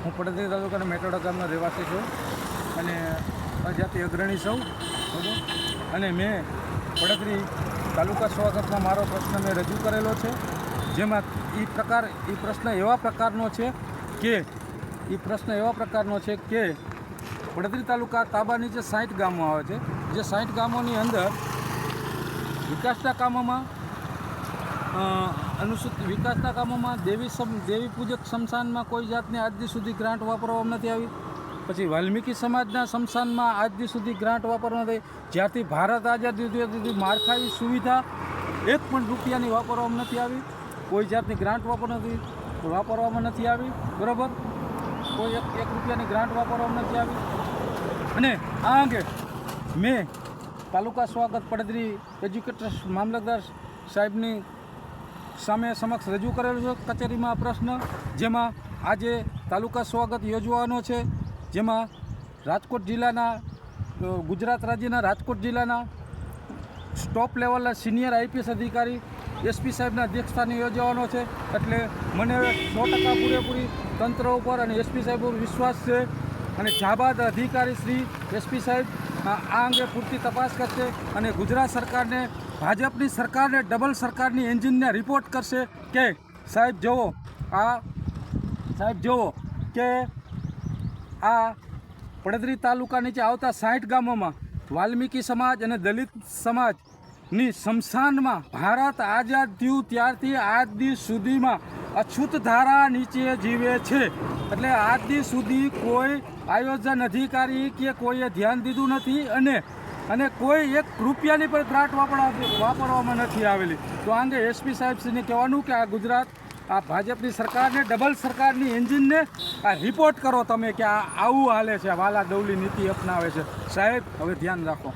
હું પડદરી તાલુકાના મેટોડા ગામનો રહેવાસી છું અને અજાતિ અગ્રણી છું બરાબર. અને મેં પડદરી તાલુકા સ્વાગતમાં મારો પ્રશ્ન મેં રજૂ કરેલો છે, જેમાં એ પ્રશ્ન એવા પ્રકારનો છે કે પડદરી તાલુકા તાબા નીચે 60 ગામો આવે છે. જે 60 ગામોની અંદર વિકાસના કામોમાં દેવી પૂજક સ્મશાનમાં કોઈ જાતની આજ દી સુધી ગ્રાન્ટ વાપરવામાં નથી આવી. પછી વાલ્મીકી સમાજના સ્મશાનમાં આજ દી સુધી ગ્રાન્ટ વાપરવામાં નથી. જ્યારથી ભારત આઝાદી થયું માળખાની સુવિધા એક પણ રૂપિયાની વાપરવામાં નથી આવી. કોઈ જાતની ગ્રાન્ટ વાપરવામાં નથી આવી બરાબર. કોઈ એક રૂપિયાની ગ્રાન્ટ વાપરવામાં નથી આવી. અને આ અંગે મેં તાલુકા સ્વાગત પડદરી એજ્યુકેટર મામલતદાર સાહેબની સમક્ષ રજૂ કરેલો છે કચેરીમાં પ્રશ્ન, જેમાં આજે તાલુકા સ્વાગત યોજવાનો છે, જેમાં ગુજરાત રાજ્યના રાજકોટ જિલ્લાના ટોપ લેવલના સિનિયર આઈપીએસ અધિકારી એસપી સાહેબના અધ્યક્ષસ્થાને યોજવાનો છે. એટલે મને 100% પૂરેપૂરી તંત્ર ઉપર અને એસપી સાહેબ ઉપર વિશ્વાસ છે. અને જાબાદ અધિકારી શ્રી એસપી સાહેબ આ અંગે પૂરતી તપાસ કરશે અને ગુજરાત સરકારને, ભાજપની સરકારને, ડબલ સરકારની એન્જિનને રિપોર્ટ કરશે કે સાહેબ જુઓ કે આ પડદરી તાલુકા નીચે આવતા 60 ગામોમાં વાલ્મીકી સમાજ અને દલિત સમાજની સ્મશાનમાં ભારત આઝાદ થયું ત્યારથી આજ દી સુધીમાં અછૂત ધારા નીચે જીવે છે. એટલે આજ દી સુધી કોઈ આયોજન અધિકારી કે કોઈએ ધ્યાન દીધું નથી અને કોઈ એક રૂપિયાની પણ ગ્રાન્ટ વાપરવામાં નથી આવેલી. તો આ અંગે એસપી સાહેબશ્રીને કહેવાનું કે આ ભાજપની સરકારને, ડબલ સરકારની એન્જિનને આ રિપોર્ટ કરો તમે કે આ આવું હાલે છે, વાલા દવલી નીતિ અપનાવે છે. સાહેબ હવે ધ્યાન રાખો.